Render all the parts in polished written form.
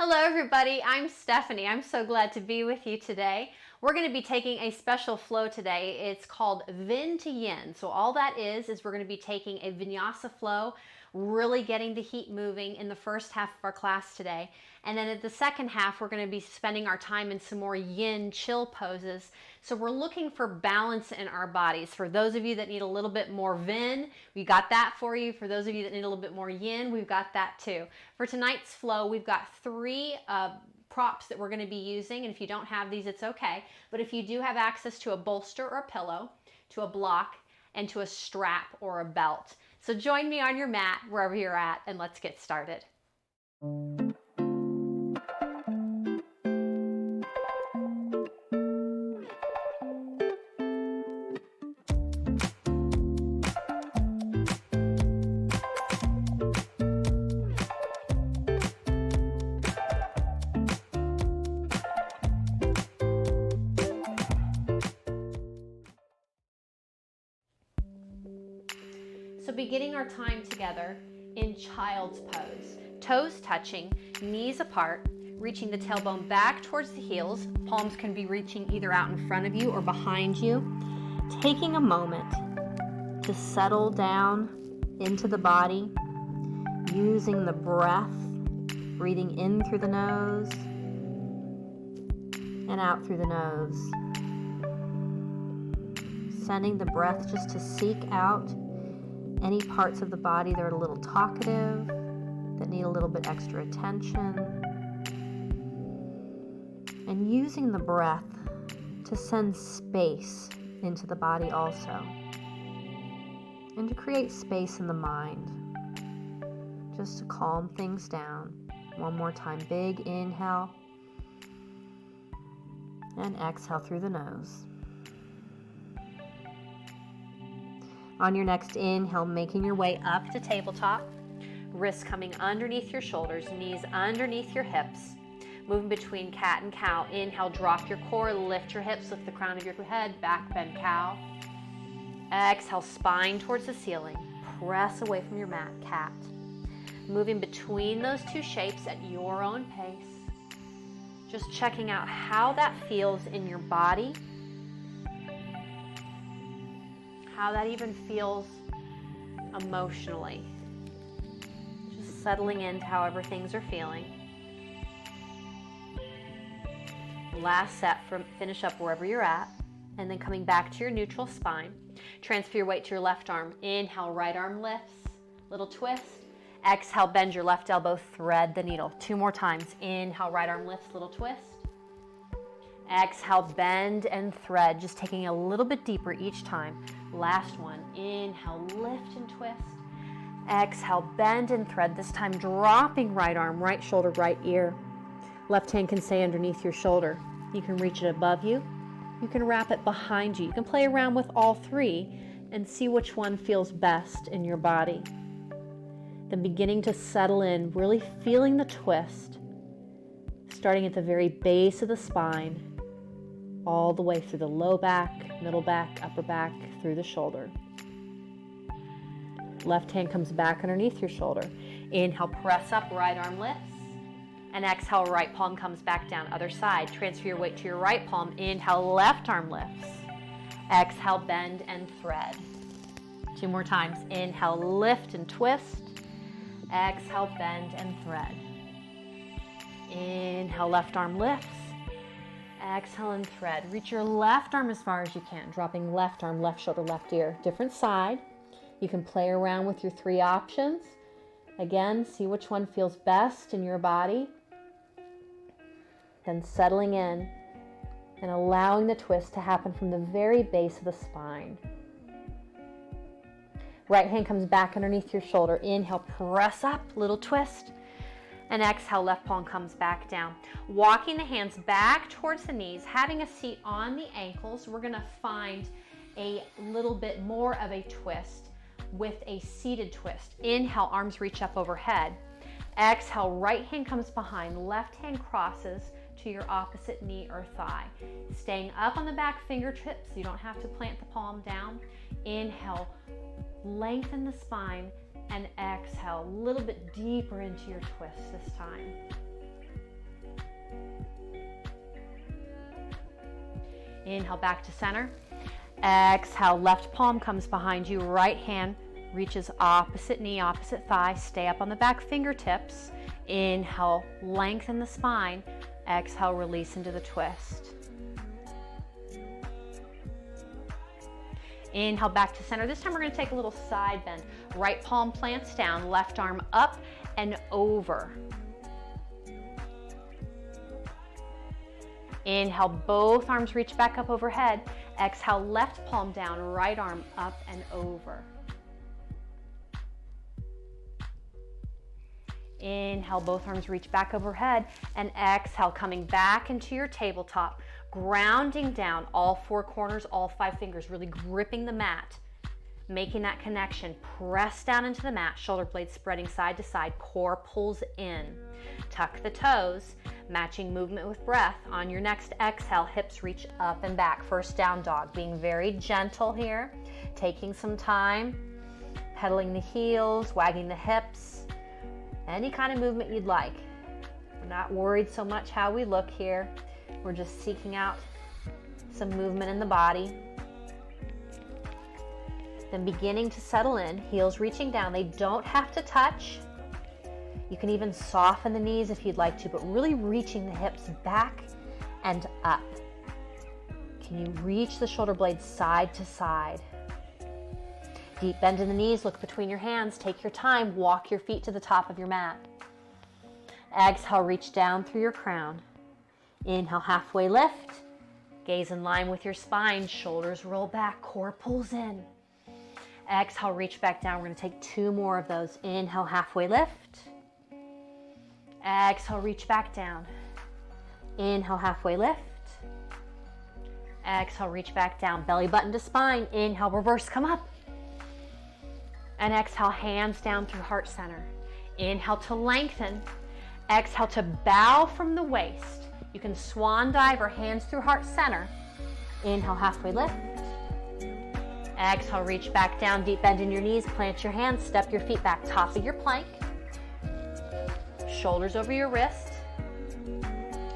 Hello everybody, I'm Stephanie. I'm so glad to be with you today. We're going to be taking a special flow today. It's called Vin to Yin. So all that is we're going to be taking a Vinyasa flow, really getting the heat moving in the first half of our class today. And then at the second half, we're going to be spending our time in some more yin chill poses. So we're looking for balance in our bodies. For those of you that need a little bit more Vin, we got that for you. For those of you that need a little bit more yin, we've got that too. For tonight's flow, we've got three props that we're going to be using. And if you don't have these, it's okay. But if you do have access to a bolster or a pillow, to a block, and to a strap or a belt. So join me on your mat wherever you're at, and let's get started. So beginning our time together in child's pose, toes touching, knees apart, reaching the tailbone back towards the heels. Palms can be reaching either out in front of you or behind you. Taking a moment to settle down into the body, using the breath, breathing in through the nose and out through the nose. Sending the breath just to seek out any parts of the body that are a little talkative, that need a little bit extra attention. And using the breath to send space into the body also. And to create space in the mind. Just to calm things down. One more time, big inhale. And exhale through the nose. On your next inhale, making your way up to tabletop, wrists coming underneath your shoulders, knees underneath your hips, moving between cat and cow. Inhale, drop your core, lift your hips, lift the crown of your head, back bend cow. Exhale, spine towards the ceiling, press away from your mat, cat. Moving between those two shapes at your own pace, just checking out how that feels in your body, how that even feels emotionally. Just settling into however things are feeling. Last set, finish up wherever you're at, and then coming back to your neutral spine. Transfer your weight to your left arm. Inhale, right arm lifts, little twist. Exhale, bend your left elbow, thread the needle. 2 more times. Inhale, right arm lifts, little twist. Exhale, bend and thread, just taking a little bit deeper each time. Last one. Inhale, lift and twist. Exhale, bend and thread. This time dropping right arm, right shoulder, right ear. Left hand can stay underneath your shoulder. You can reach it above you. You can wrap it behind you. You can play around with all three and see which one feels best in your body. Then beginning to settle in, really feeling the twist, starting at the very base of the spine, all the way through the low back, middle back, upper back, through the shoulder. Left hand comes back underneath your shoulder. Inhale, press up, right arm lifts. And exhale, right palm comes back down, other side. Transfer your weight to your right palm. Inhale, left arm lifts. Exhale, bend and thread. 2 more times. Inhale, lift and twist. Exhale, bend and thread. Inhale, left arm lifts. Exhale and thread. Reach your left arm as far as you can, dropping left arm, left shoulder, left ear. Different side. You can play around with your 3 options. Again, see which one feels best in your body. Then settling in and allowing the twist to happen from the very base of the spine. Right hand comes back underneath your shoulder. Inhale, press up, little twist. And exhale, left palm comes back down. Walking the hands back towards the knees, having a seat on the ankles. We're going to find a little bit more of a twist with a seated twist. Inhale, arms reach up overhead. Exhale, right hand comes behind, left hand crosses to your opposite knee or thigh. Staying up on the back fingertips, you don't have to plant the palm down. Inhale, lengthen the spine, and exhale, a little bit deeper into your twist this time. Inhale, back to center. Exhale, left palm comes behind you, right hand reaches opposite knee, opposite thigh. Stay up on the back fingertips. Inhale, lengthen the spine. Exhale, release into the twist. Inhale, back to center. This time we're going to take a little side bend. Right palm plants down, left arm up and over. Inhale, both arms reach back up overhead. Exhale, left palm down, right arm up and over. Inhale, both arms reach back overhead, and exhale, coming back into your tabletop, grounding down all four corners, all five fingers, really gripping the mat, making that connection. Press down into the mat, shoulder blades spreading side to side, core pulls in. Tuck the toes, matching movement with breath. On your next exhale, hips reach up and back. First down dog, being very gentle here, taking some time, pedaling the heels, wagging the hips. Any kind of movement you'd like. We're not worried so much how we look here. We're just seeking out some movement in the body. Then beginning to settle in, heels reaching down. They don't have to touch. You can even soften the knees if you'd like to, but really reaching the hips back and up. Can you reach the shoulder blades side to side? Deep bend in the knees, look between your hands, take your time, walk your feet to the top of your mat. Exhale, reach down through your crown. Inhale, halfway lift. Gaze in line with your spine, shoulders roll back, core pulls in. Exhale, reach back down. We're going to take two more of those. Inhale, halfway lift. Exhale, reach back down. Inhale, halfway lift. Exhale, reach back down. Belly button to spine. Inhale, reverse, come up. And exhale, hands down through heart center. Inhale to lengthen. Exhale to bow from the waist. You can swan dive or hands through heart center. Inhale, halfway lift. Exhale, reach back down, deep bend in your knees, plant your hands, step your feet back, top of your plank. Shoulders over your wrist.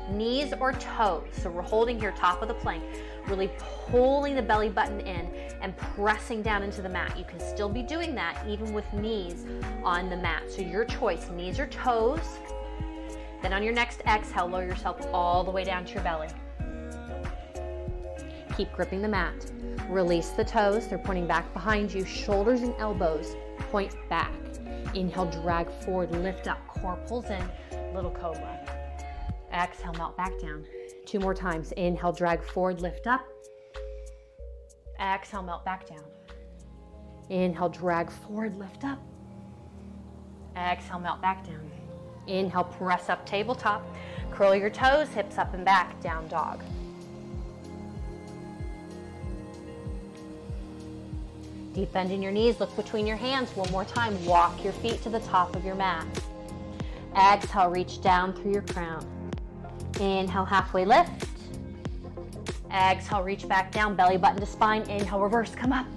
Knees or toes. So we're holding here, top of the plank, really pulling the belly button in and pressing down into the mat. You can still be doing that even with knees on the mat. So your choice, knees or toes. Then on your next exhale, lower yourself all the way down to your belly. Keep gripping the mat. Release the toes, they're pointing back behind you. Shoulders and elbows point back. Inhale, drag forward, lift up, core pulls in, little cobra. Exhale, melt back down. Two more times. Inhale, drag forward, lift up. Exhale, melt back down. Inhale, drag forward, lift up. Exhale, melt back down. Inhale, press up, tabletop. Curl your toes, hips up and back, down dog. Deep bend in your knees, look between your hands. One more time, walk your feet to the top of your mat. Exhale, reach down through your crown. Inhale, halfway lift. Exhale, reach back down, belly button to spine. Inhale, reverse, come up.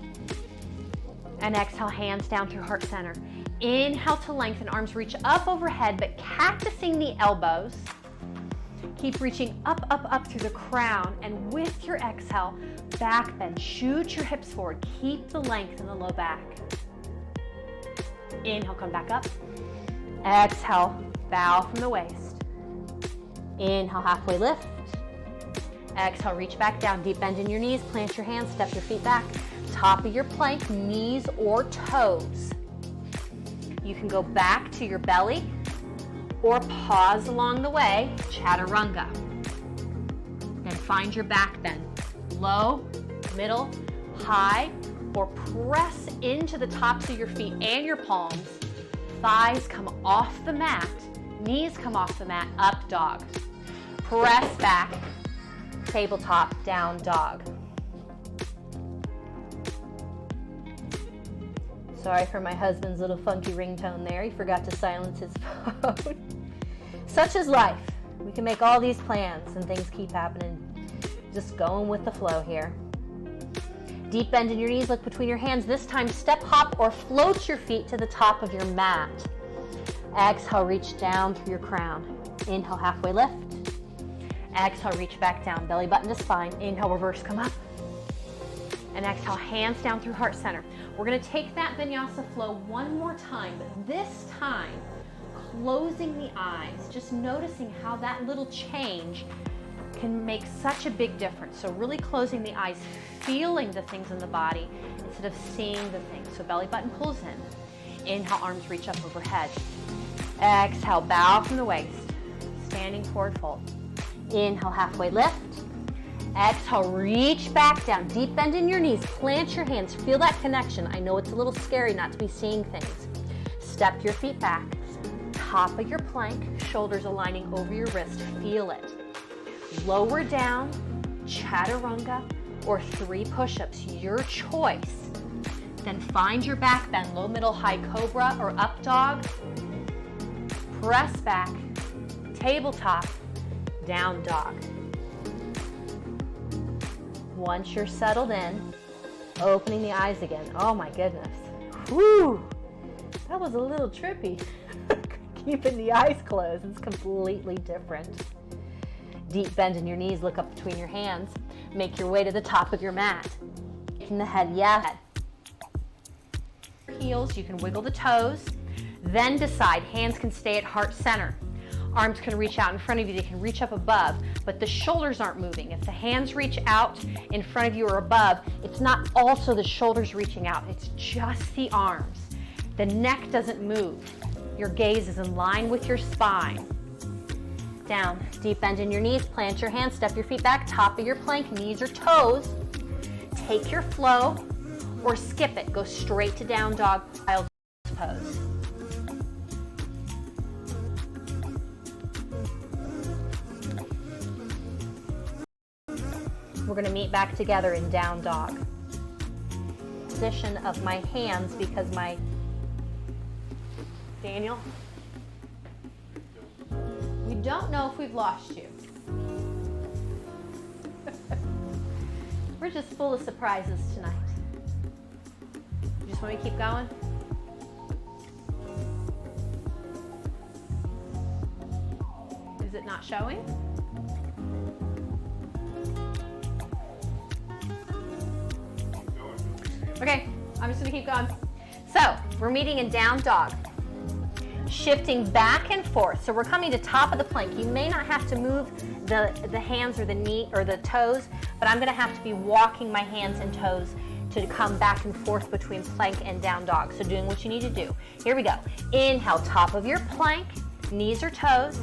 And exhale, hands down through heart center. Inhale to lengthen, arms reach up overhead, but cactusing the elbows. Keep reaching up, up, up through the crown. And with your exhale, back bend, shoot your hips forward. Keep the length in the low back. Inhale, come back up. Exhale, bow from the waist. Inhale, halfway lift. Exhale, reach back down, deep bend in your knees, plant your hands, step your feet back. Top of your plank, knees or toes. You can go back to your belly or pause along the way, chaturanga. And find your back bend. Low, middle, high, or press into the tops of your feet and your palms. Thighs come off the mat, knees come off the mat, up dog. Press back, tabletop, down dog. Sorry for my husband's little funky ringtone there. He forgot to silence his phone. Such is life. We can make all these plans and things keep happening. Just going with the flow here. Deep bend in your knees, look between your hands. This time, step, hop, or float your feet to the top of your mat. Exhale, reach down through your crown. Inhale, halfway lift. Exhale, reach back down, belly button to spine. Inhale, reverse, come up. And exhale, hands down through heart center. We're gonna take that vinyasa flow one more time, but this time, closing the eyes, just noticing how that little change can make such a big difference. So really closing the eyes, feeling the things in the body instead of seeing the things. So belly button pulls in. Inhale, arms reach up overhead. Exhale, bow from the waist. Standing forward fold. Inhale, halfway lift. Exhale, reach back down. Deep bend in your knees. Plant your hands. Feel that connection. I know it's a little scary not to be seeing things. Step your feet back. Top of your plank. Shoulders aligning over your wrist. Feel it. Lower down, chaturanga, or 3 push-ups. Your choice. Then find your back bend. Low, middle, high cobra, or up dog. Press back. Tabletop. Down dog. Once you're settled in, opening the eyes again. Oh my goodness. Whew. That was a little trippy. Keeping the eyes closed is completely different. Deep bend in your knees, look up between your hands. Make your way to the top of your mat. Taking the head, yes. Heels, you can wiggle the toes. Then decide, hands can stay at heart center. Arms can reach out in front of you, they can reach up above, but the shoulders aren't moving. If the hands reach out in front of you or above, it's not also the shoulders reaching out, it's just the arms. The neck doesn't move. Your gaze is in line with your spine. Down, deep bend in your knees, plant your hands, step your feet back, top of your plank, knees or toes. Take your flow or skip it, go straight to down dog, child's pose. We're going to meet back together in down dog. Position of my hands because my Daniel, we don't know if we've lost you. We're just full of surprises tonight. You just want me to keep going? Is it not showing? Okay, I'm just gonna keep going. So, we're meeting in down dog. Shifting back and forth. So we're coming to top of the plank. You may not have to move the hands or the knee or the toes, but I'm gonna have to be walking my hands and toes to come back and forth between plank and down dog. So doing what you need to do. Here we go. Inhale, top of your plank, knees or toes.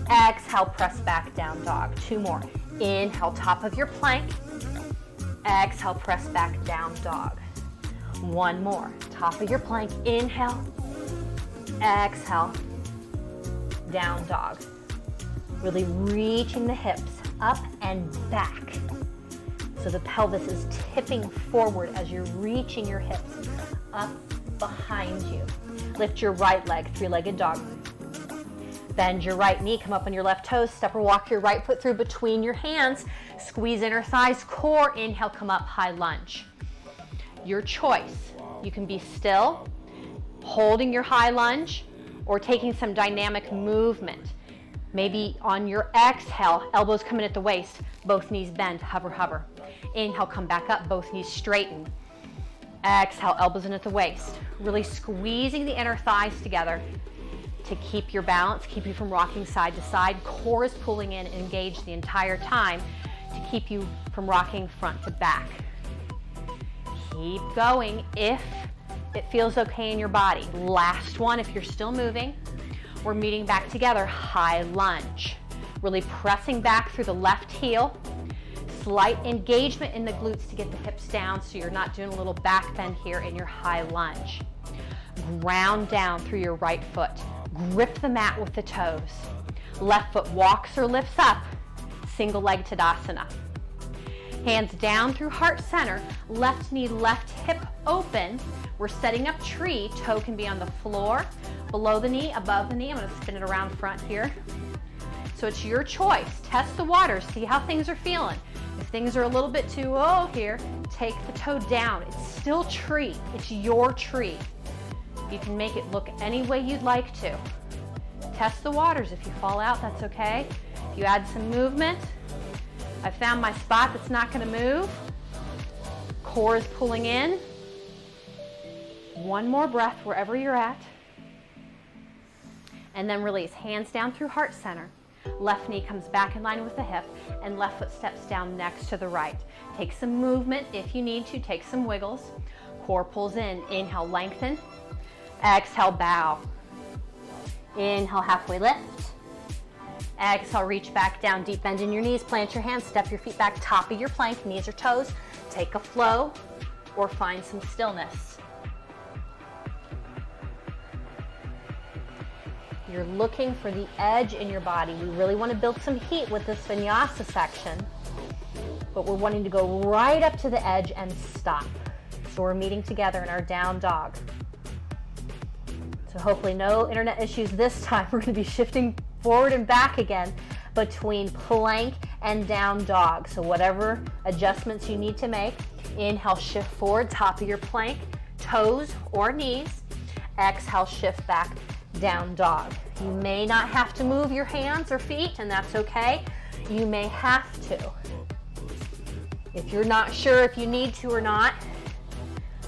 Exhale, press back, down dog. 2 more. Inhale, top of your plank. Exhale, press back, down dog. 1 more. Top of your plank. Inhale. Exhale. Down dog. Really reaching the hips up and back. So the pelvis is tipping forward as you're reaching your hips up behind you. Lift your right leg, 3-legged dog. Bend your right knee, come up on your left toes, step or walk your right foot through between your hands. Squeeze inner thighs, core. Inhale, come up, high lunge. Your choice. You can be still, holding your high lunge, or taking some dynamic movement. Maybe on your exhale, elbows come in at the waist, both knees bend, hover, hover. Inhale, come back up, both knees straighten. Exhale, elbows in at the waist. Really squeezing the inner thighs together to keep your balance, keep you from rocking side to side. Core is pulling in, engaged the entire time to keep you from rocking front to back. Keep going if it feels okay in your body. Last one, if you're still moving. We're meeting back together, high lunge. Really pressing back through the left heel. Slight engagement in the glutes to get the hips down so you're not doing a little back bend here in your high lunge. Ground down through your right foot. Grip the mat with the toes. Left foot walks or lifts up. Single leg Tadasana. Hands down through heart center. Left knee, left hip open. We're setting up tree. Toe can be on the floor, below the knee, above the knee. I'm going to spin it around front here. So it's your choice. Test the waters. See how things are feeling. If things are a little bit too low here, take the toe down. It's still tree. It's your tree. You can make it look any way you'd like to. Test the waters. If you fall out, that's okay. If you add some movement, I found my spot that's not going to move. Core is pulling in. One more breath wherever you're at. And then release. Hands down through heart center. Left knee comes back in line with the hip, and left foot steps down next to the right. Take some movement if you need to. Take some wiggles. Core pulls in. Inhale, lengthen. Exhale, bow. Inhale, halfway lift. Exhale, reach back down, deep bend in your knees, plant your hands, step your feet back, top of your plank, knees or toes. Take a flow or find some stillness. You're looking for the edge in your body. We really want to build some heat with this vinyasa section, but we're wanting to go right up to the edge and stop. So we're meeting together in our down dog. So hopefully no internet issues this time. We're going to be shifting forward and back again between plank and down dog. So whatever adjustments you need to make, inhale, shift forward, top of your plank, toes or knees. Exhale, shift back, down dog. You may not have to move your hands or feet, and that's okay. You may have to. If you're not sure if you need to or not,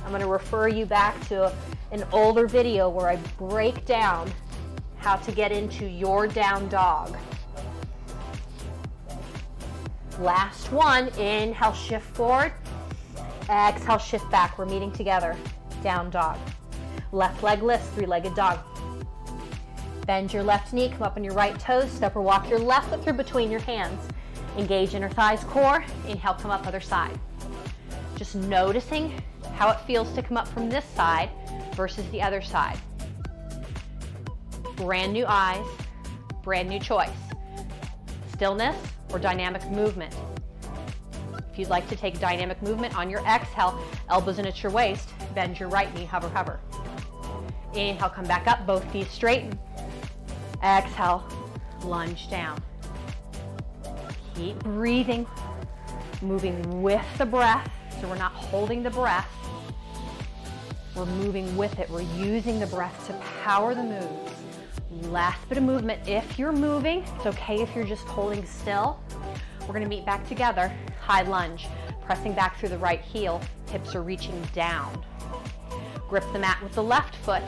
I'm going to refer you back to an older video where I break down how to get into your down dog. Last one, inhale, shift forward. Exhale, shift back. We're meeting together, down dog. Left leg lifts, three-legged dog. Bend your left knee, come up on your right toes, step or walk your left foot through between your hands. Engage inner thighs, core. Inhale, come up other side. Just noticing how it feels to come up from this side versus the other side. Brand new eyes, brand new choice. Stillness or dynamic movement. If you'd like to take dynamic movement on your exhale, elbows in at your waist, bend your right knee, hover, hover. Inhale, come back up, both knees straighten. Exhale, lunge down. Keep breathing, moving with the breath, so we're not holding the breath. We're moving with it. We're using the breath to power the moves. Last bit of movement. If you're moving, it's okay if you're just holding still. We're going to meet back together. High lunge, pressing back through the right heel. Hips are reaching down. Grip the mat with the left foot.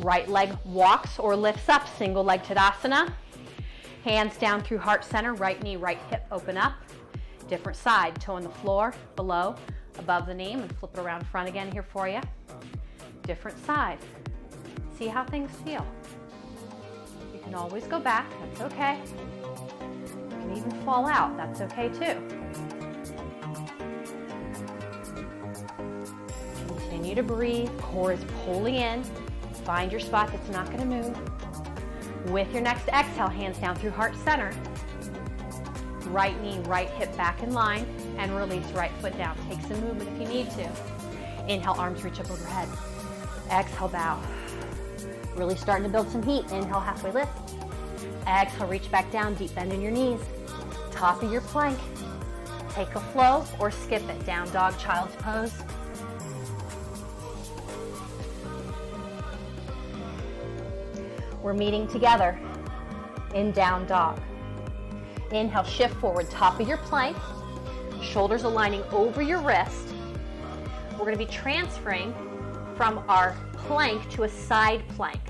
Right leg walks or lifts up, single leg Tadasana. Hands down through heart center, right knee, right hip open up. Different side, toe on the floor, below, above the knee. I'm going to flip it around front again here for you. Different side. See how things feel. You can always go back, that's okay. You can even fall out, that's okay too. Continue to breathe, core is pulling in. Find your spot that's not going to move. With your next exhale, hands down through heart center. Right knee, right hip back in line, and release right foot down. Take some movement if you need to. Inhale, arms reach up overhead. Exhale, bow. Really starting to build some heat. Inhale, halfway lift. Exhale, reach back down, deep bend in your knees. Top of your plank. Take a flow or skip it. Down dog, child's pose. We're meeting together in down dog. Inhale, shift forward, top of your plank. Shoulders aligning over your wrist. We're going to be transferring from our plank to a side plank.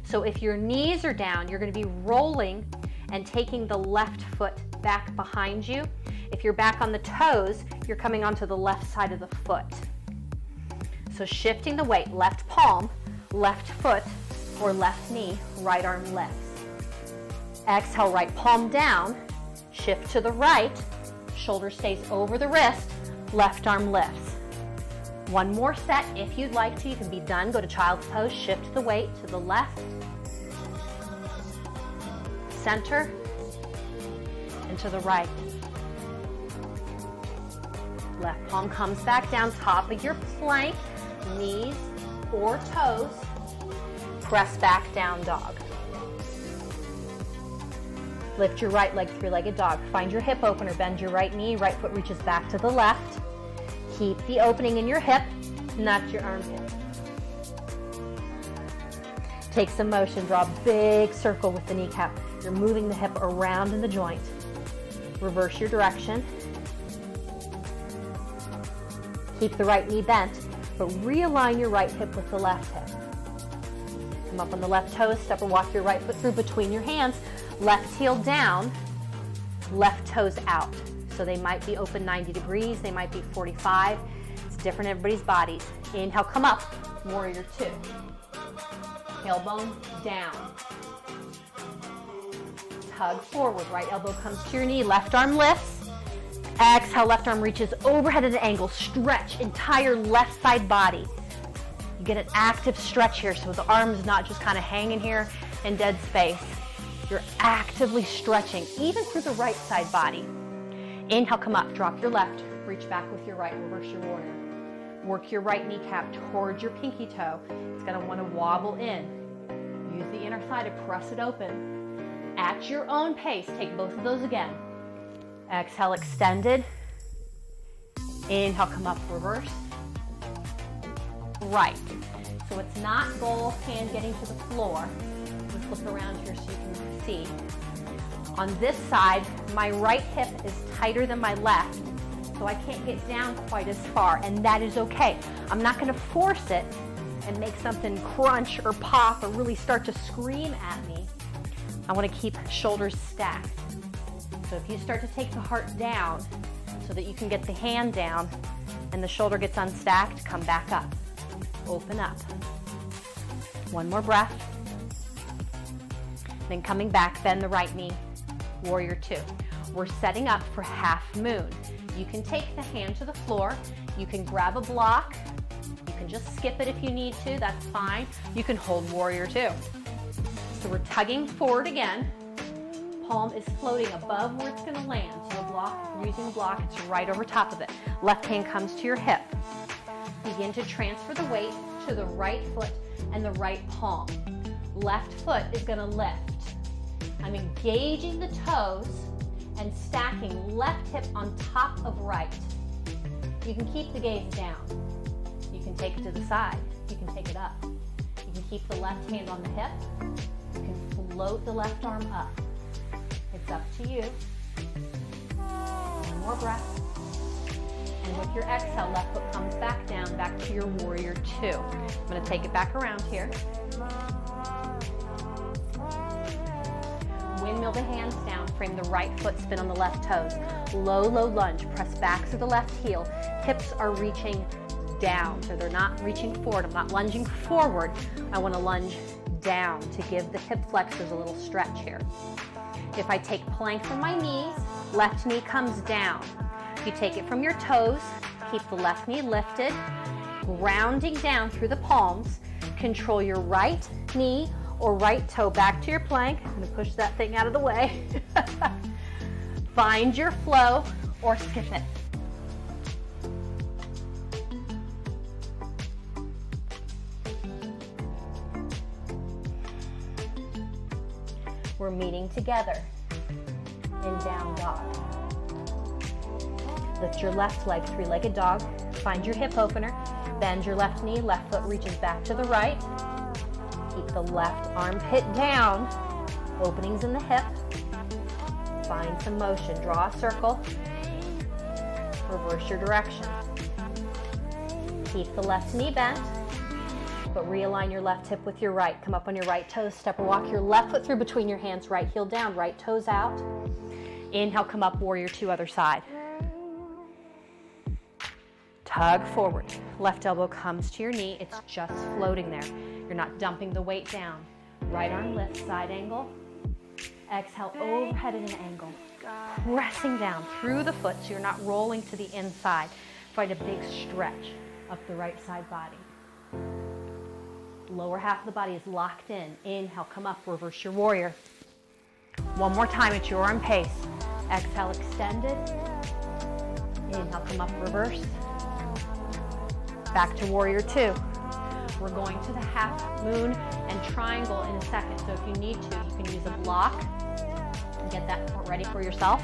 So if your knees are down, you're going to be rolling and taking the left foot back behind you. If you're back on the toes, you're coming onto the left side of the foot. So shifting the weight, left palm, left foot, or left knee, right arm lifts. Exhale, right palm down, shift to the right, shoulder stays over the wrist, left arm lifts. One more set if you'd like to. You can be done. Go to child's pose, shift the weight to the left, center, and to the right. Left palm comes back down, top of your plank, knees or toes. Press back, down dog. Lift your right leg, three-legged dog. Find your hip opener, bend your right knee, right foot reaches back to the left. Keep the opening in your hip, not your armpit. Take some motion, draw a big circle with the kneecap. You're moving the hip around in the joint. Reverse your direction. Keep the right knee bent, but realign your right hip with the left hip. Come up on the left toes, step or walk your right foot through between your hands. Left heel down, left toes out. So they might be open 90 degrees, they might be 45. It's different in everybody's bodies. Inhale, come up, warrior two. Tailbone down. Tug forward, right elbow comes to your knee, left arm lifts. Exhale, left arm reaches overhead at an angle. Stretch entire left side body. You get an active stretch here, so the arm's not just kind of hanging here in dead space. You're actively stretching, even through the right side body. Inhale, come up, drop your left, reach back with your right, reverse your warrior. Work your right kneecap towards your pinky toe. It's gonna wanna wobble in. Use the inner thigh to press it open. At your own pace, take both of those again. Exhale, extended. Inhale, come up, reverse. Right. So it's not both hand getting to the floor. We'll flip around here so you can see. On this side, my right hip is tighter than my left, so I can't get down quite as far, and that is okay. I'm not gonna force it and make something crunch or pop or really start to scream at me. I wanna keep shoulders stacked. So if you start to take the heart down so that you can get the hand down and the shoulder gets unstacked, come back up. Open up. One more breath. Then coming back, bend the right knee, warrior two. We're setting up for half moon. You can take the hand to the floor. You can grab a block. You can just skip it if you need to, that's fine. You can hold warrior two. So we're tugging forward again. Palm is floating above where it's gonna land. So the block, if you're using the block, it's right over top of it. Left hand comes to your hip. Begin to transfer the weight to the right foot and the right palm. Left foot is gonna lift. I'm engaging the toes and stacking left hip on top of right. You can keep the gaze down. You can take it to the side. You can take it up. You can keep the left hand on the hip. You can float the left arm up. It's up to you. One more breath. And with your exhale, left foot comes back down, back to your warrior two. I'm gonna take it back around here. Windmill the hands down, frame the right foot, spin on the left toes. Low, low lunge, press back to the left heel. Hips are reaching down, so they're not reaching forward. I'm not lunging forward. I wanna lunge down to give the hip flexors a little stretch here. If I take plank from my knees, left knee comes down. If you take it from your toes, keep the left knee lifted, grounding down through the palms. Control your right knee or right toe back to your plank. I'm gonna push that thing out of the way. Find your flow or skip it. We're meeting together in down dog. Lift your left leg, three-legged dog. Find your hip opener. Bend your left knee, left foot reaches back to the right. Keep the left armpit down. Openings in the hip. Find some motion. Draw a circle. Reverse your direction. Keep the left knee bent, but realign your left hip with your right. Come up on your right toes, step or walk your left foot through between your hands, right heel down, right toes out. Inhale, come up, warrior two, other side. Tug forward. Left elbow comes to your knee. It's just floating there. You're not dumping the weight down. Right arm lifts, side angle. Exhale, overhead at an angle. Pressing down through the foot so you're not rolling to the inside. Find a big stretch up the right side body. Lower half of the body is locked in. Inhale, come up, reverse your warrior. One more time at your own pace. Exhale, extended. Inhale, come up, reverse. Back to warrior two. We're going to the half moon and triangle in a second. So if you need to, you can use a block and get that ready for yourself.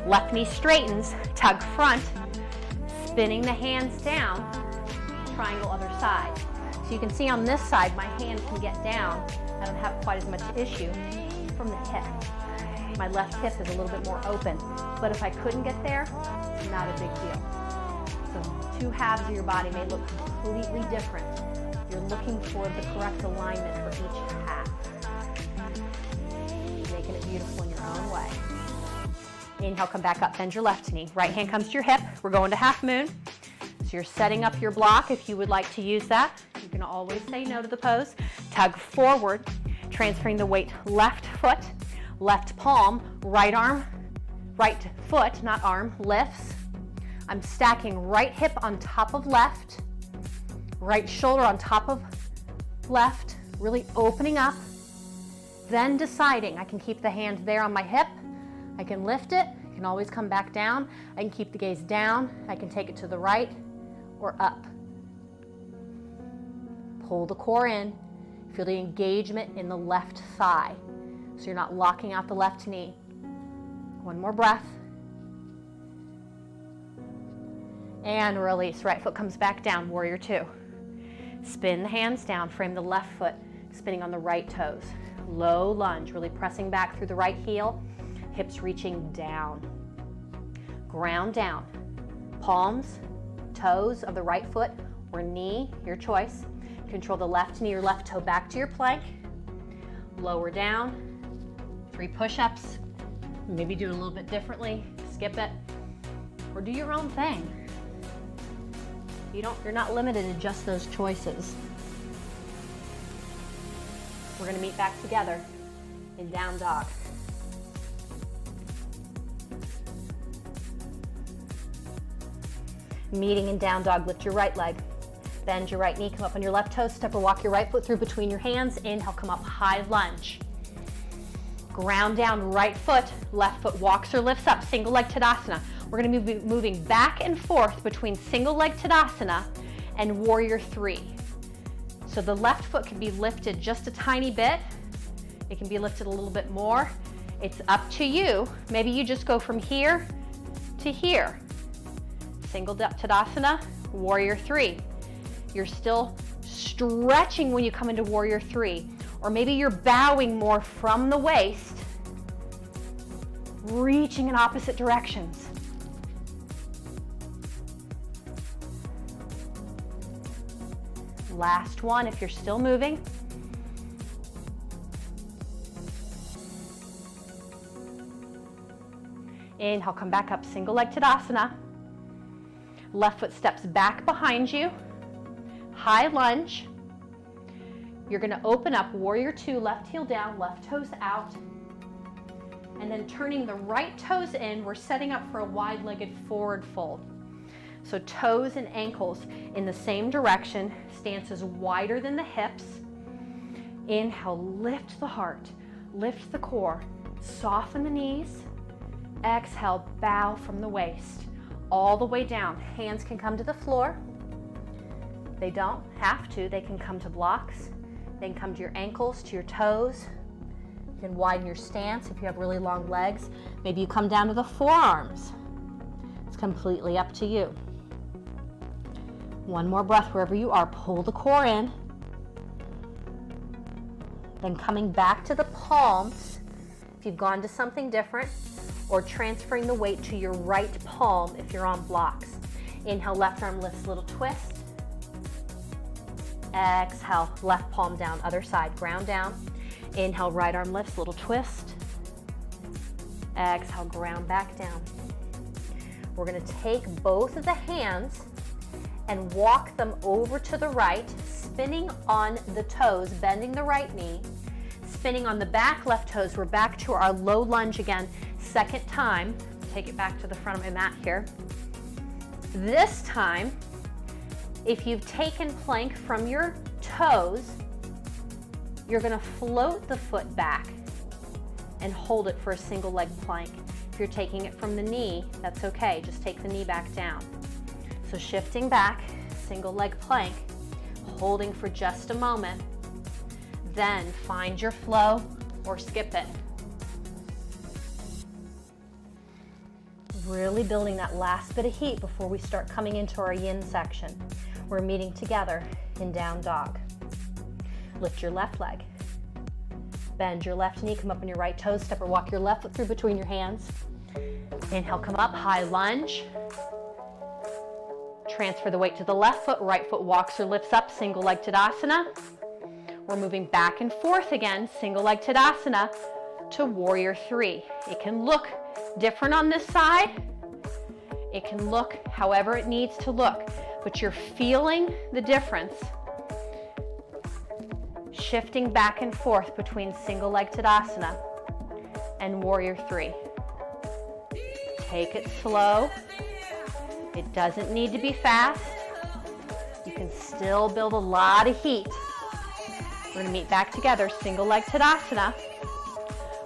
Left knee straightens, tug front, spinning the hands down, triangle other side. So you can see on this side, my hand can get down. I don't have quite as much issue. from the hip. My left hip is a little bit more open, but if I couldn't get there, not a big deal. So two halves of your body may look completely different. You're looking for the correct alignment for each half. Making it beautiful in your own way. Inhale, come back up, bend your left knee. Right hand comes to your hip. We're going to half moon. So you're setting up your block if you would like to use that. You can always say no to the pose. Tug forward, transferring the weight left foot, left palm, right arm, right foot, not arm, lifts. I'm stacking right hip on top of left, right shoulder on top of left, really opening up, then deciding I can keep the hand there on my hip, I can lift it, I can always come back down, I can keep the gaze down, I can take it to the right or up. Pull the core in, feel the engagement in the left thigh, so you're not locking out the left knee. One more breath. And release, right foot comes back down, warrior two. Spin the hands down, frame the left foot, spinning on the right toes. Low lunge, really pressing back through the right heel, hips reaching down. Ground down, palms, toes of the right foot or knee, your choice. Control the left knee or left toe back to your plank. Lower down, 3 push-ups. Maybe do it a little bit differently, skip it, or do your own thing. You're not limited to just those choices. We're going to meet back together in down dog. Meeting in down dog, lift your right leg. Bend your right knee, come up on your left toe, step or walk your right foot through between your hands. Inhale, come up, high lunge. Ground down, right foot, left foot walks or lifts up, single leg Tadasana. We're going to be moving back and forth between single leg Tadasana and warrior three. So the left foot can be lifted just a tiny bit. It can be lifted a little bit more. It's up to you. Maybe you just go from here to here. Single Tadasana, warrior three. You're still stretching when you come into warrior three. Or maybe you're bowing more from the waist, reaching in opposite directions. Last one, if you're still moving. Inhale, come back up, single leg Tadasana. Left foot steps back behind you. High lunge. You're going to open up warrior two, left heel down, left toes out. And then turning the right toes in, we're setting up for a wide-legged forward fold. So toes and ankles in the same direction, stance is wider than the hips. Inhale, lift the heart, lift the core, soften the knees. Exhale, bow from the waist, all the way down. Hands can come to the floor. They don't have to, they can come to blocks. They can come to your ankles, to your toes. You can widen your stance if you have really long legs. Maybe you come down to the forearms. It's completely up to you. One more breath wherever you are. Pull the core in. Then coming back to the palms, if you've gone to something different, or transferring the weight to your right palm if you're on blocks. Inhale, left arm lifts, little twist. Exhale, left palm down, other side, ground down. Inhale, right arm lifts, little twist. Exhale, ground back down. We're going to take both of the hands and walk them over to the right, spinning on the toes, bending the right knee, spinning on the back left toes. We're back to our low lunge again, second time. Take it back to the front of my mat here. This time, if you've taken plank from your toes, you're going to float the foot back and hold it for a single leg plank. If you're taking it from the knee, that's okay. Just take the knee back down. So shifting back, single leg plank, holding for just a moment. Then find your flow or skip it. Really building that last bit of heat before we start coming into our yin section. We're meeting together in down dog. Lift your left leg. Bend your left knee, come up on your right toes, step or walk your left foot through between your hands. Inhale, come up, high lunge. Transfer the weight to the left foot, right foot walks or lifts up, single leg Tadasana. We're moving back and forth again, single leg Tadasana to warrior three. It can look different on this side. It can look however it needs to look, but you're feeling the difference. Shifting back and forth between single leg Tadasana and warrior three. Take it slow. It doesn't need to be fast. You can still build a lot of heat. We're going to meet back together, single leg Tadasana.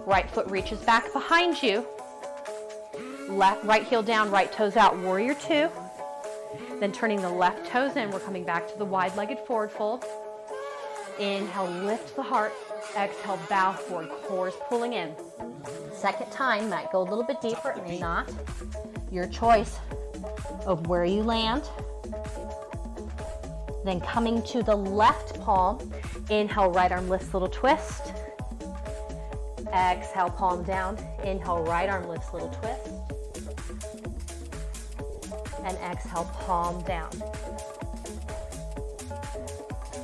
Right foot reaches back behind you. Right heel down, right toes out, warrior two. Then turning the left toes in, we're coming back to the wide-legged forward fold. Inhale, lift the heart. Exhale, bow forward, core is pulling in. Second time, might go a little bit deeper, it may not. Your choice of where you land. Then coming to the left palm, inhale, right arm lifts, little twist. Exhale, palm down. Inhale, right arm lifts, little twist. And exhale, palm down.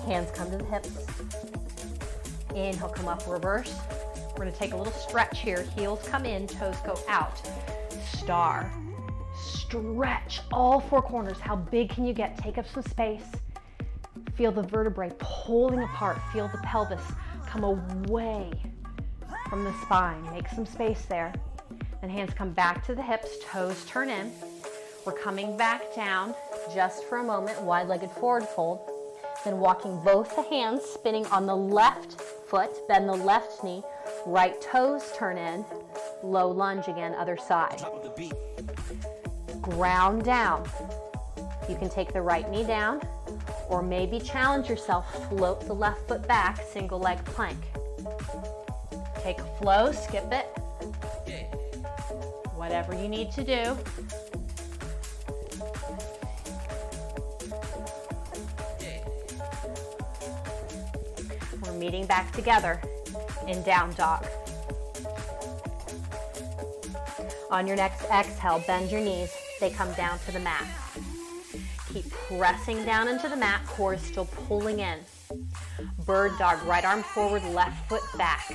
Hands come to the hips. Inhale, come up, reverse. We're going to take a little stretch here. Heels come in, toes go out. Star. Stretch all four corners. How big can you get? Take up some space. Feel the vertebrae pulling apart. Feel the pelvis come away from the spine. Make some space there. Then hands come back to the hips, toes turn in. We're coming back down just for a moment, wide-legged forward fold. Then walking both the hands, spinning on the left foot, bend the left knee, right toes turn in, low lunge again, other side. Ground down. You can take the right knee down, or maybe challenge yourself, float the left foot back, single leg plank. Take a flow, skip it. Whatever you need to do. We're meeting back together in down dog. On your next exhale, bend your knees. They come down to the mat. Keep pressing down into the mat. Core is still pulling in. Bird dog, right arm forward, left foot back.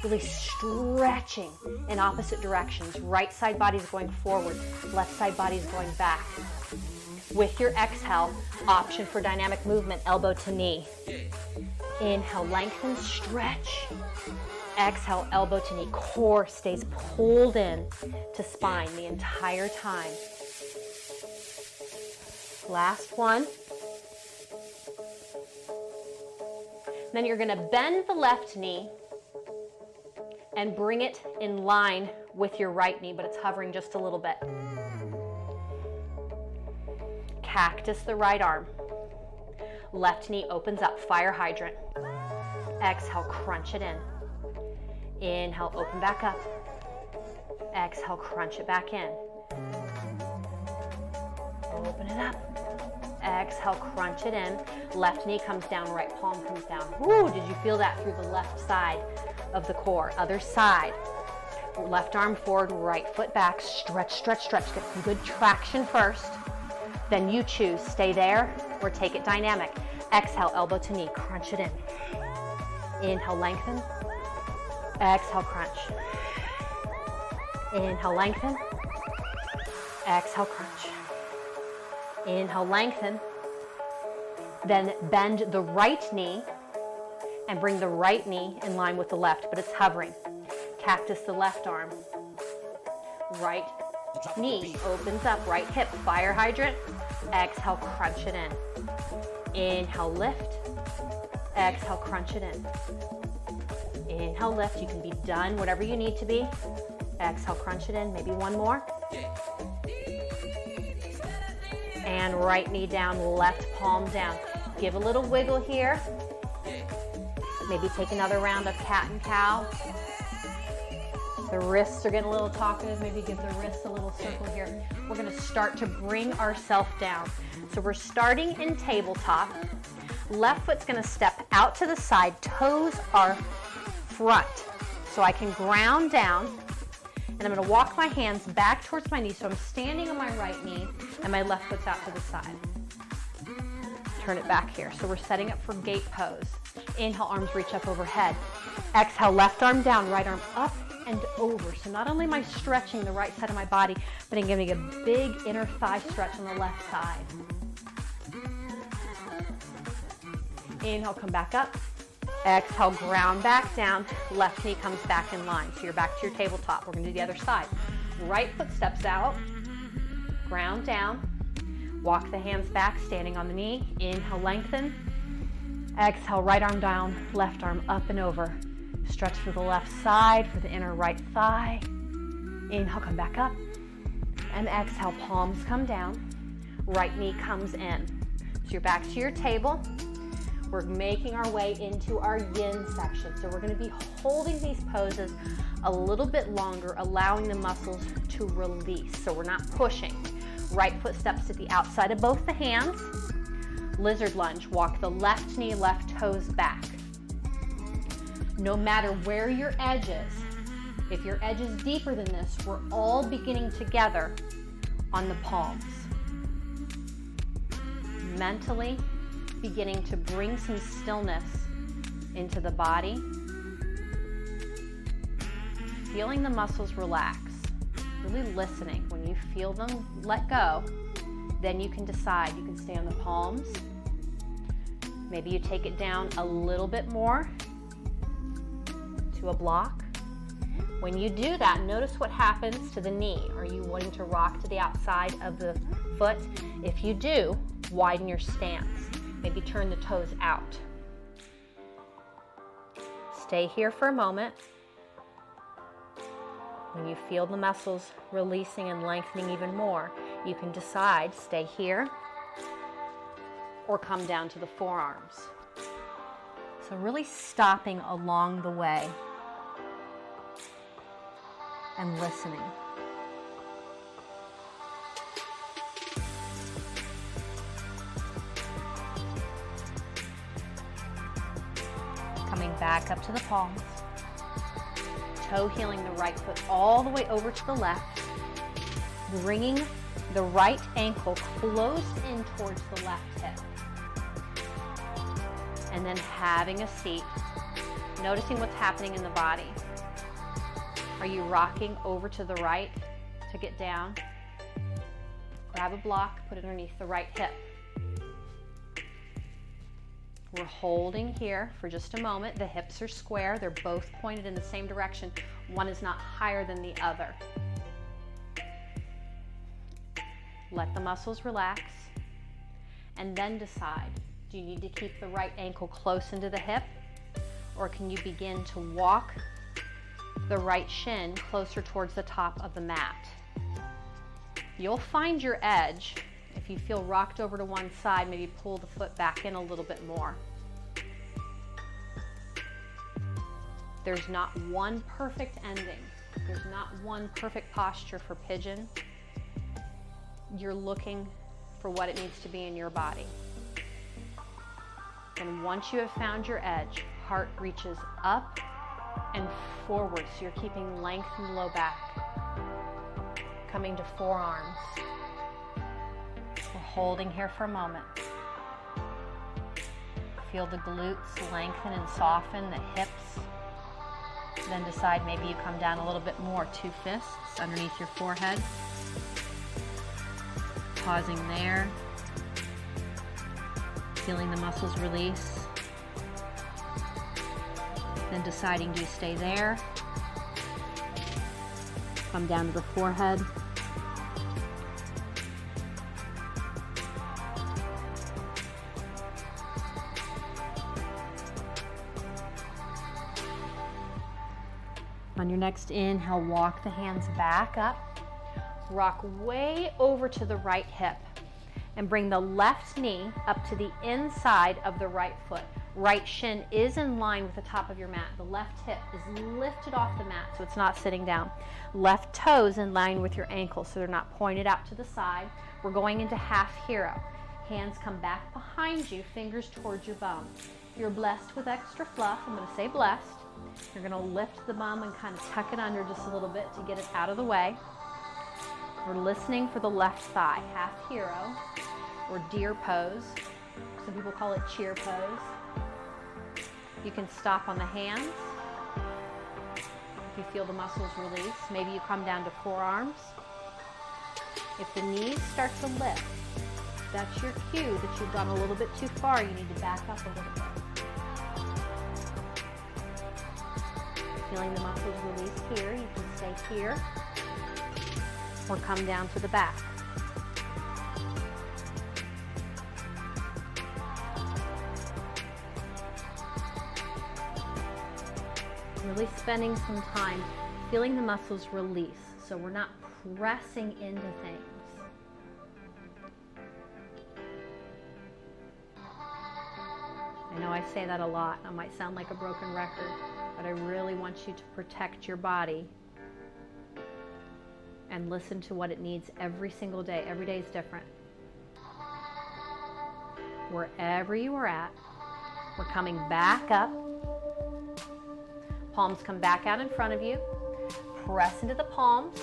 Really stretching in opposite directions. Right side body is going forward. Left side body is going back. With your exhale, option for dynamic movement, elbow to knee. Inhale, lengthen, stretch. Exhale, elbow to knee. Core stays pulled in to spine the entire time. Last one. Then you're going to bend the left knee and bring it in line with your right knee, but it's hovering just a little bit. Cactus the right arm. Left knee opens up, fire hydrant. Exhale, crunch it in. Inhale, open back up. Exhale, crunch it back in. Open it up. Exhale, crunch it in. Left knee comes down, right palm comes down. Woo, did you feel that through the left side of the core? Other side. Left arm forward, right foot back. Stretch, stretch, stretch. Get some good traction first. Then you choose, stay there or take it dynamic. Exhale, elbow to knee, crunch it in. Inhale, lengthen. Exhale, crunch. Inhale, lengthen. Exhale, crunch. Inhale, lengthen. Then bend the right knee and bring the right knee in line with the left, but it's hovering. Cactus the left arm. Right knee opens up, right hip, fire hydrant. Exhale, crunch it in. Inhale, lift. Exhale, crunch it in. Inhale, lift. You can be done, whatever you need to be. Exhale, crunch it in. Maybe one more. And right knee down, left palm down. Give a little wiggle here. Maybe take another round of cat and cow. The wrists are getting a little talkative. Maybe give the wrists a little circle here. We're going to start to bring ourselves down. So we're starting in tabletop. Left foot's going to step out to the side. Toes are front. So I can ground down, and I'm gonna walk my hands back towards my knees. So I'm standing on my right knee, and my left foot's out to the side. Turn it back here. So we're setting up for gate pose. Inhale, arms reach up overhead. Exhale, left arm down, right arm up and over. So not only am I stretching the right side of my body, but I'm giving a big inner thigh stretch on the left side. Inhale, come back up. Exhale, ground back down. Left knee comes back in line. So you're back to your tabletop. We're gonna do the other side. Right foot steps out. Ground down. Walk the hands back, standing on the knee. Inhale, lengthen. Exhale, right arm down, left arm up and over. Stretch for the left side, for the inner right thigh. Inhale, come back up. And exhale, palms come down. Right knee comes in. So you're back to your table. We're making our way into our yin section. So we're going to be holding these poses a little bit longer, allowing the muscles to release. So we're not pushing. Right foot steps to the outside of both the hands. Lizard lunge, walk the left knee, left toes back. No matter where your edge is, if your edge is deeper than this, we're all beginning together on the palms. Mentally beginning to bring some stillness into the body. Feeling the muscles relax. Really listening. When you feel them let go, then you can decide. You can stay on the palms. Maybe you take it down a little bit more to a block. When you do that, notice what happens to the knee. Are you wanting to rock to the outside of the foot? If you do, widen your stance. Maybe turn the toes out. Stay here for a moment. When you feel the muscles releasing and lengthening even more, you can decide, stay here or come down to the forearms. So really stopping along the way and listening. Coming back up to the palms. Toe heeling the right foot all the way over to the left. Bringing the right ankle close in towards the left hip. And then having a seat. Noticing what's happening in the body. Are you rocking over to the right to get down? Grab a block, put it underneath the right hip. We're holding here for just a moment. The hips are square. They're both pointed in the same direction. One is not higher than the other. Let the muscles relax and then decide, do you need to keep the right ankle close into the hip, or can you begin to walk the right shin closer towards the top of the mat? You'll find your edge. If you feel rocked over to one side, maybe pull the foot back in a little bit more. There's not one perfect ending. There's not one perfect posture for pigeon. You're looking for what it needs to be in your body. And once you have found your edge, heart reaches up and forward, so you're keeping length in the low back. Coming to forearms. We're holding here for a moment. Feel the glutes lengthen and soften, the hips. Then decide maybe you come down a little bit more. Two fists underneath your forehead. Pausing there. Feeling the muscles release. Then deciding, do you stay there? Come down to the forehead. On your next inhale, walk the hands back up. Rock way over to the right hip and bring the left knee up to the inside of the right foot. Right shin is in line with the top of your mat. The left hip is lifted off the mat, so it's not sitting down. Left toes in line with your ankles, so they're not pointed out to the side. We're going into half hero. Hands come back behind you, fingers towards your bum. You're blessed with extra fluff. I'm going to say blessed. You're going to lift the bum and kind of tuck it under just a little bit to get it out of the way. We're listening for the left thigh, half hero or deer pose. Some people call it cheer pose. You can stop on the hands. If you feel the muscles release, maybe you come down to forearms. If the knees start to lift, that's your cue that you've gone a little bit too far. You need to back up a little bit. Feeling the muscles release here, you can stay here or come down to the back. Really spending some time feeling the muscles release so we're not pressing into things. I know I say that a lot. I might sound like a broken record, but I really want you to protect your body and listen to what it needs every single day. Every day is different. Wherever you are at, we're coming back up. Palms come back out in front of you. Press into the palms.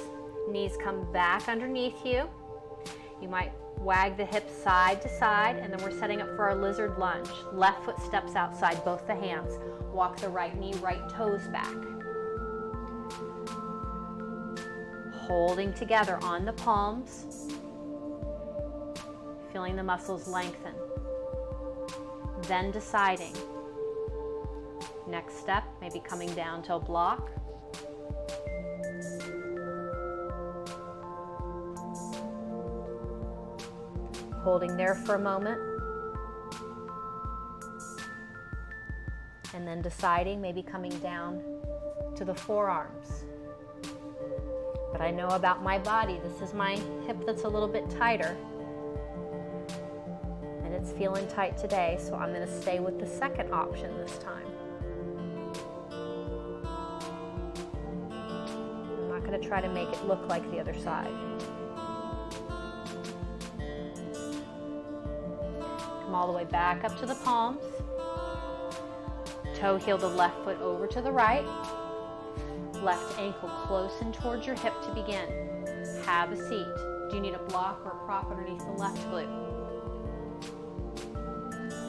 Knees come back underneath you. You might wag the hips side to side, and then we're setting up for our lizard lunge. Left foot steps outside, both the hands. Walk the right knee, right toes back. Holding together on the palms. Feeling the muscles lengthen. Then deciding. Next step, maybe coming down to a block. Holding there for a moment. And then deciding, maybe coming down to the forearms. But I know about my body, this is my hip that's a little bit tighter. And it's feeling tight today, so I'm going to stay with the second option this time. I'm going to try to make it look like the other side. Come all the way back up to the palms. Toe heel the left foot over to the right. Left ankle close in towards your hip to begin. Have a seat. Do you need a block or a prop underneath the left glute?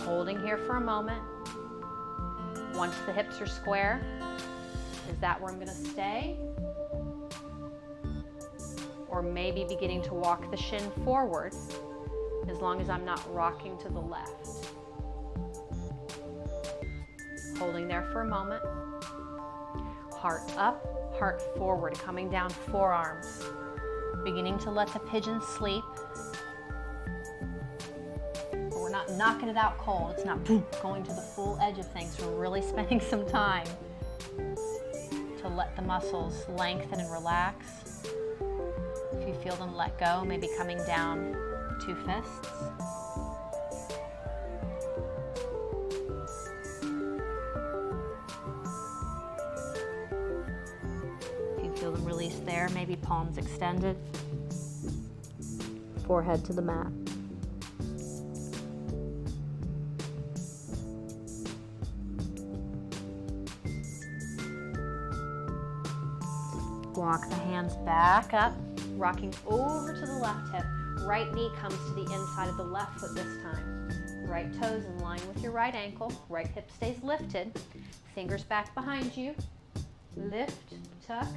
Holding here for a moment. Once the hips are square, is that where I'm going to stay? Or maybe beginning to walk the shin forward, as long as I'm not rocking to the left. Holding there for a moment. Heart up, heart forward, coming down forearms. Beginning to let the pigeon sleep. But we're not knocking it out cold. It's not going to the full edge of things. We're really spending some time to let the muscles lengthen and relax. If you feel them let go, maybe coming down to fists. If you feel them release there, maybe palms extended. Forehead to the mat. Walk the hands back up, rocking over to the left hip. Right knee comes to the inside of the left foot this time. Right toes in line with your right ankle. Right hip stays lifted. Fingers back behind you. Lift, tuck.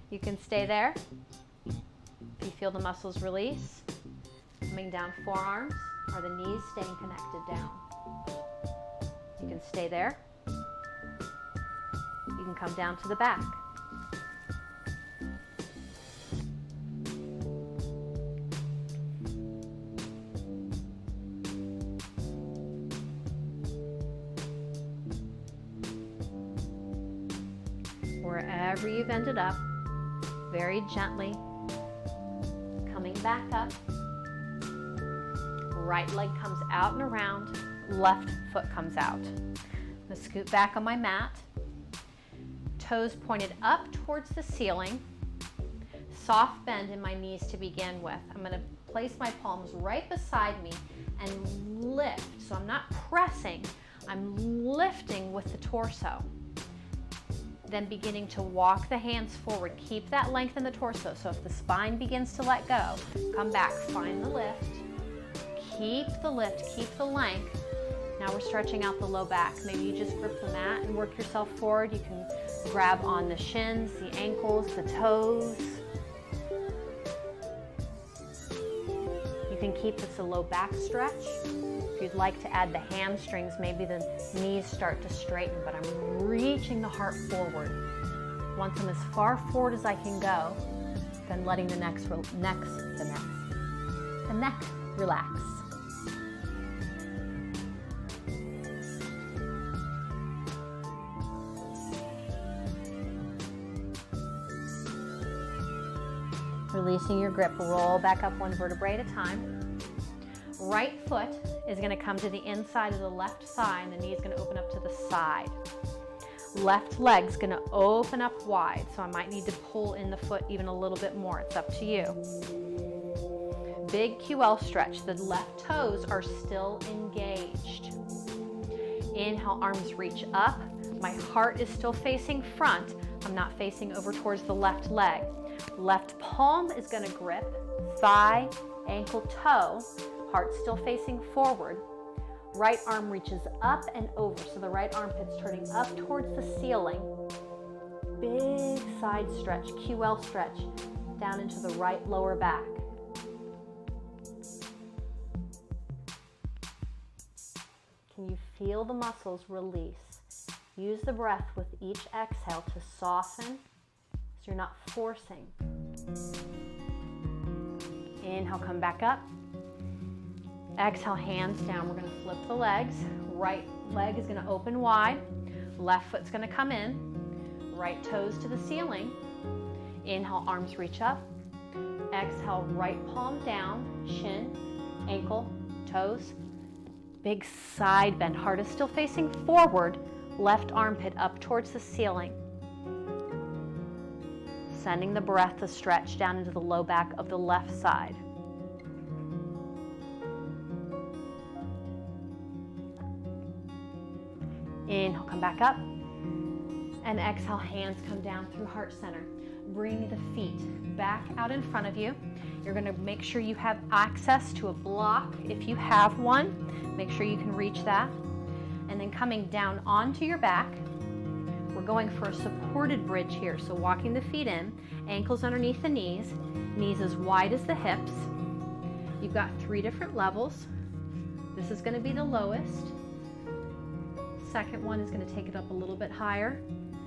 You can stay there. If you feel the muscles release. Coming down forearms. Are the knees staying connected down? You can stay there. You can come down to the back. Wherever you've ended up, very gently coming back up. Right leg comes out and around, left foot comes out. I'm going to scoot back on my mat. Toes pointed up towards the ceiling. Soft bend in my knees to begin with. I'm going to place my palms right beside me and lift. So I'm not pressing, I'm lifting with the torso. Then beginning to walk the hands forward. Keep that length in the torso. So if the spine begins to let go, come back, find the lift. Keep the lift, keep the length. Now we're stretching out the low back. Maybe you just grip the mat and work yourself forward. You can grab on the shins, the ankles, the toes. You can keep this a low back stretch. If you'd like to add the hamstrings, maybe the knees start to straighten, but I'm reaching the heart forward. Once I'm as far forward as I can go, then letting the neck relax. Releasing your grip, roll back up one vertebrae at a time. Right foot is going to come to the inside of the left thigh, and the knee is going to open up to the side. Left leg's going to open up wide, so I might need to pull in the foot even a little bit more. It's up to you. Big QL stretch. The left toes are still engaged. Inhale, arms reach up. My heart is still facing front. I'm not facing over towards the left leg. Left palm is going to grip, thigh, ankle, toe. Heart still facing forward. Right arm reaches up and over, so the right armpit's turning up towards the ceiling. Big side stretch, QL stretch, down into the right lower back. Can you feel the muscles release? Use the breath with each exhale to soften, so you're not forcing. Inhale, come back up. Exhale, hands down. We're going to flip the legs. Right leg is going to open wide. Left foot's going to come in. Right toes to the ceiling. Inhale, arms reach up. Exhale, right palm down. Shin, ankle, toes. Big side bend. Heart is still facing forward. Left armpit up towards the ceiling. Sending the breath to stretch down into the low back of the left side. Inhale, come back up. And exhale, hands come down through heart center. Bring the feet back out in front of you. You're going to make sure you have access to a block if you have one. Make sure you can reach that. And then coming down onto your back, we're going for a supported bridge here. So walking the feet in, ankles underneath the knees, knees as wide as the hips. You've got 3 different levels. This is going to be the lowest. Second one is going to take it up a little bit higher.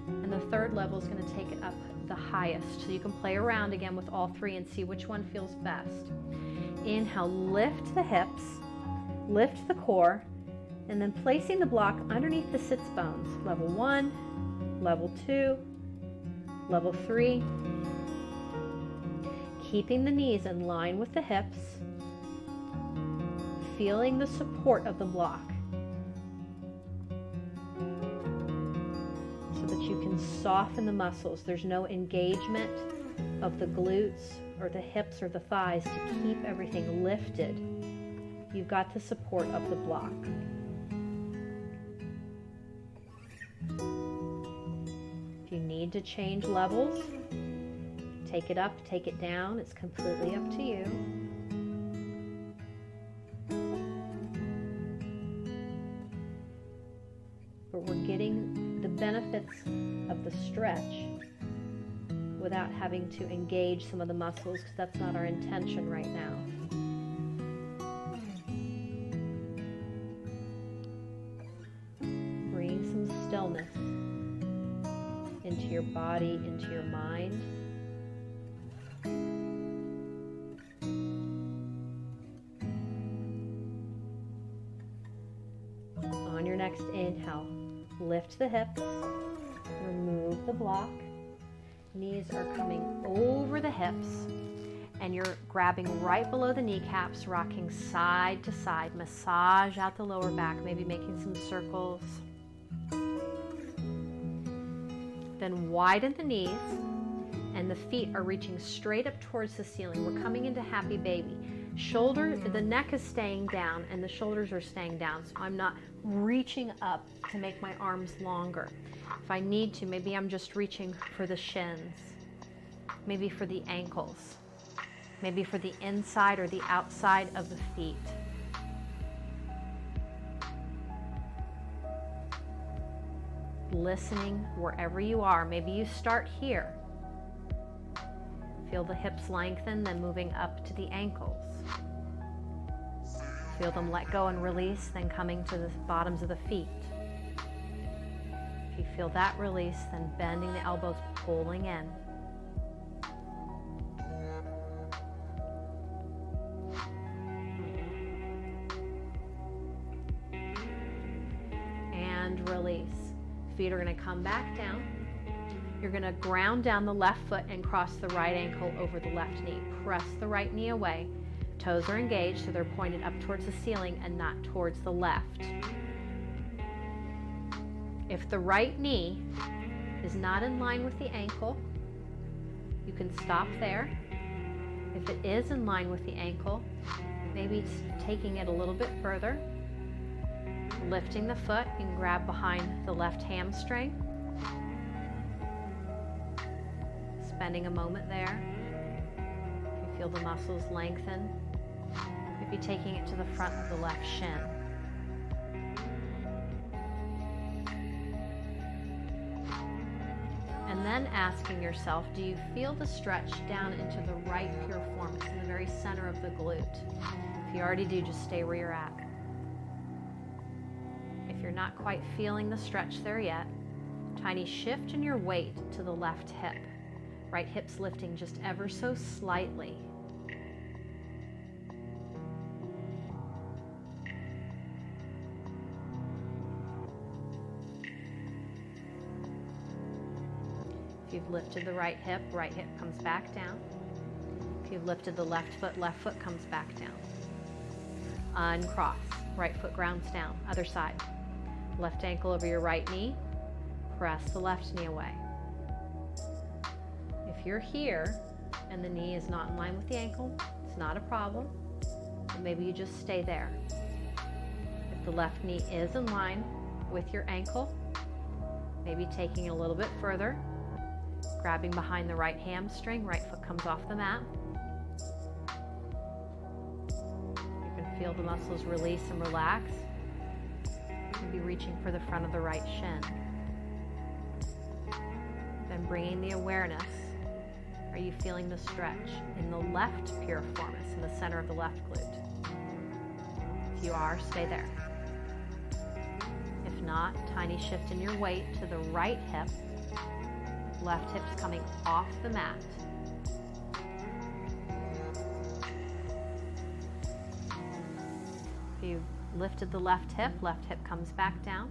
And the third level is going to take it up the highest. So you can play around again with all 3 and see which one feels best. Inhale, lift the hips, lift the core, and then placing the block underneath the sits bones. Level 1, level 2, level 3. Keeping the knees in line with the hips, feeling the support of the block so that you can soften the muscles. There's no engagement of the glutes or the hips or the thighs to keep everything lifted. You've got the support of the block. If you need to change levels, take it up, take it down. It's completely up to you. But we're getting the benefits of the stretch without having to engage some of the muscles, because that's not our intention right now. Bring some stillness into your body, into your mind. On your next inhale, lift the hips, remove the block. Knees are coming over the hips, and you're grabbing right below the kneecaps, rocking side to side. Massage out the lower back, maybe making some circles. Then widen the knees, and the feet are reaching straight up towards the ceiling. We're coming into happy baby. The neck is staying down and the shoulders are staying down, so I'm not reaching up to make my arms longer. If I need to, maybe I'm just reaching for the shins, maybe for the ankles, maybe for the inside or the outside of the feet. Listening wherever you are. Maybe you start here. Feel the hips lengthen, then moving up to the ankles. Feel them let go and release, then coming to the bottoms of the feet. If you feel that release, then bending the elbows, pulling in. And release. Feet are going to come back down. You're going to ground down the left foot and cross the right ankle over the left knee. Press the right knee away. Toes are engaged, so they're pointed up towards the ceiling and not towards the left. If the right knee is not in line with the ankle, you can stop there. If it is in line with the ankle, maybe taking it a little bit further. Lifting the foot, you can grab behind the left hamstring. Spending a moment there. If you feel the muscles lengthen, maybe taking it to the front of the left shin. And then asking yourself, do you feel the stretch down into the right piriformis in the very center of the glute? If you already do, just stay where you're at. If you're not quite feeling the stretch there yet, tiny shift in your weight to the left hip. Right hip's lifting just ever so slightly. If you've lifted the right hip comes back down. If you've lifted the left foot comes back down. Uncross, right foot grounds down, other side. Left ankle over your right knee, press the left knee away. If you're here and the knee is not in line with the ankle, it's not a problem. But maybe you just stay there. If the left knee is in line with your ankle, maybe taking it a little bit further, grabbing behind the right hamstring, right foot comes off the mat. You can feel the muscles release and relax. Maybe reaching for the front of the right shin. Then bringing the awareness. Are you feeling the stretch in the left piriformis, in the center of the left glute? If you are, stay there. If not, tiny shift in your weight to the right hip. Left hip's coming off the mat. If you've lifted the left hip comes back down.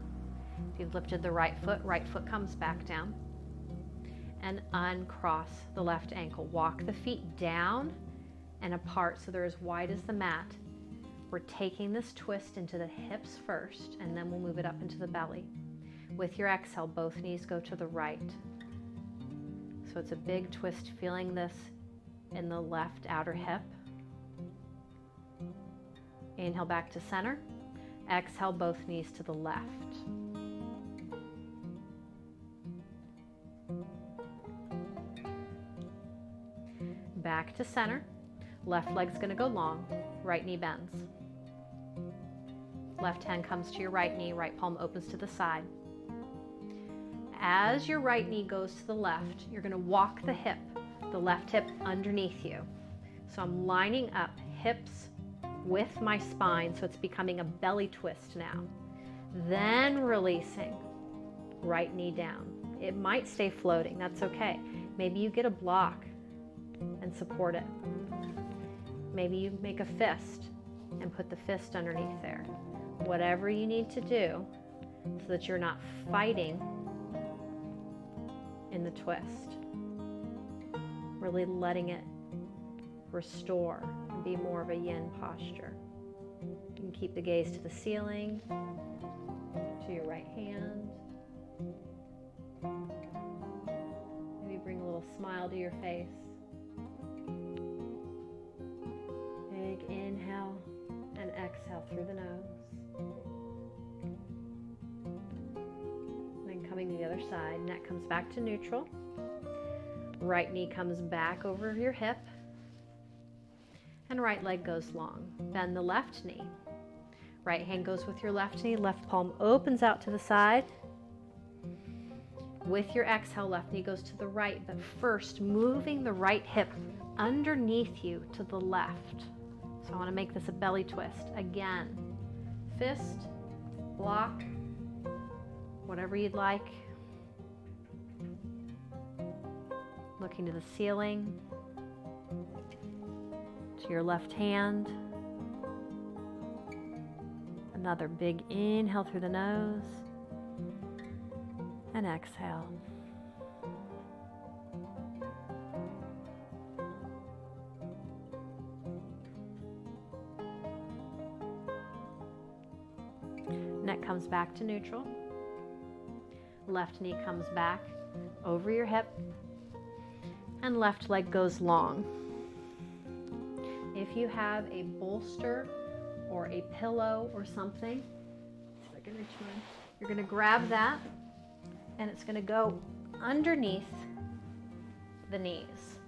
If you've lifted the right foot comes back down. And uncross the left ankle. Walk the feet down and apart so they're as wide as the mat. We're taking this twist into the hips first, and then we'll move it up into the belly. With your exhale, both knees go to the right. So it's a big twist, feeling this in the left outer hip. Inhale back to center. Exhale, both knees to the left. Back to center. Left leg's going to go long. Right knee bends. Left hand comes to your right knee. Right palm opens to the side. As your right knee goes to the left, you're going to walk the left hip underneath you. So I'm lining up hips with my spine, so it's becoming a belly twist now. Then releasing, right knee down. It might stay floating, that's okay. Maybe you get a block and support it. Maybe you make a fist and put the fist underneath there. Whatever you need to do so that you're not fighting in the twist. Really letting it restore and be more of a yin posture. You can keep the gaze to the ceiling, to your right hand. Maybe bring a little smile to your face. Big Exhale through the nose. And then coming to the other side, neck comes back to neutral. Right knee comes back over your hip. And right leg goes long. Bend the left knee. Right hand goes with your left knee. Left palm opens out to the side. With your exhale, left knee goes to the right, but first moving the right hip underneath you to the left. So I want to make this a belly twist. Again, fist, block, whatever you'd like. Looking to the ceiling, to your left hand. Another big inhale through the nose. And exhale. Neck comes back to neutral. Left knee comes back over your hip. And left leg goes long. If you have a bolster or a pillow or something, if I can reach mine, you're going to grab that and it's going to go underneath the knees.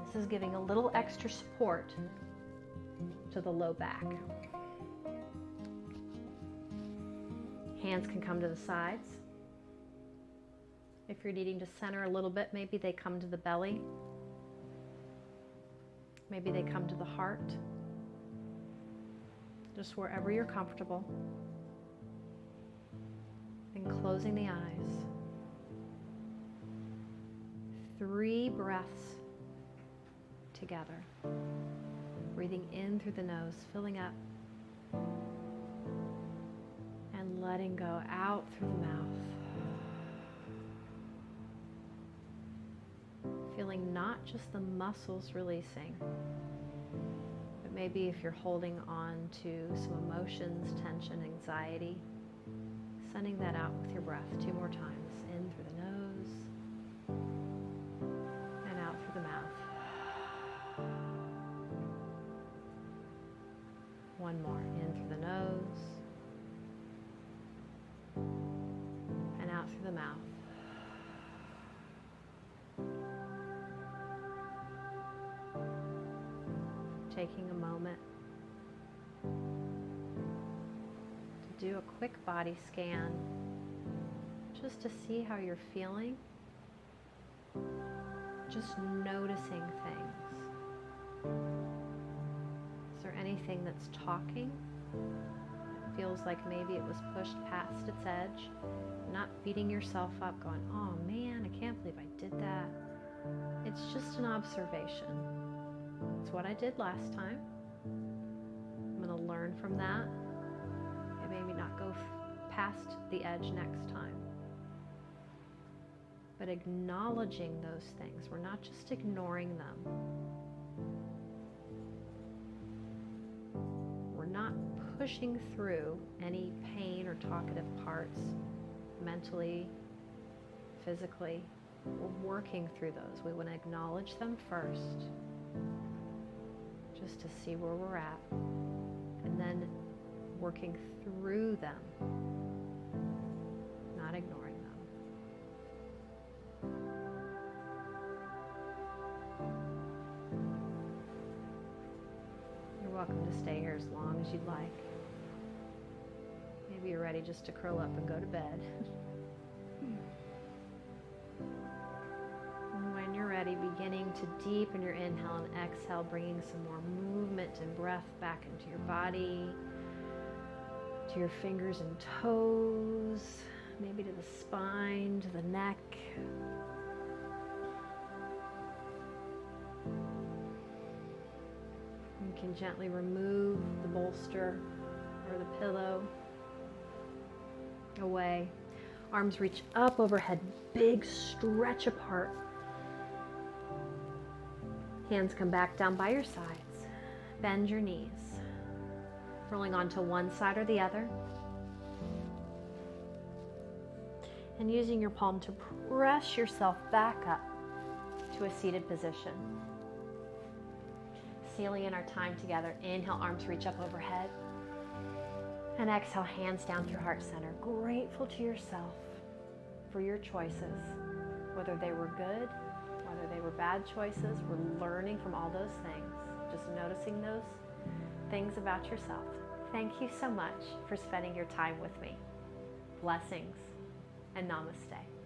This is giving a little extra support to the low back. Hands can come to the sides. If you're needing to center a little bit, maybe they come to the belly. Maybe they come to the heart. Just wherever you're comfortable. And closing the eyes. 3 breaths together. Breathing in through the nose, filling up. And letting go out through the mouth. Feeling not just the muscles releasing, but maybe if you're holding on to some emotions, tension, anxiety, sending that out with your breath 2 more times. In through the nose and out through the mouth. 1 more. In through the nose and out through the mouth. Taking a moment to do a quick body scan just to see how you're feeling, just noticing things. Is there anything that's talking? It feels like maybe it was pushed past its edge. Not beating yourself up going, oh man, I can't believe I did that. It's just an observation. It's what I did last time. I'm going to learn from that and maybe not go past the edge next time. But acknowledging those things. We're not just ignoring them. We're not pushing through any pain or talkative parts mentally, physically. We're working through those. We want to acknowledge them first, just to see where we're at, and then working through them, not ignoring them. You're welcome to stay here as long as you'd like. Maybe you're ready just to curl up and go to bed. When you're ready, beginning to deepen your inhale and exhale, bringing some more movement and breath back into your body, to your fingers and toes, maybe to the spine, to the neck. You can gently remove the bolster or the pillow away. Arms reach up overhead, big stretch apart. Hands come back down by your sides. Bend your knees. Rolling onto one side or the other. And using your palm to press yourself back up to a seated position. sealing in our time together. Inhale, arms reach up overhead. And exhale, hands down through heart center. Grateful to yourself for your choices, whether they were good, whether they were bad choices. We're learning from all those things, just noticing those things about yourself. Thank you so much for spending your time with me. Blessings and namaste.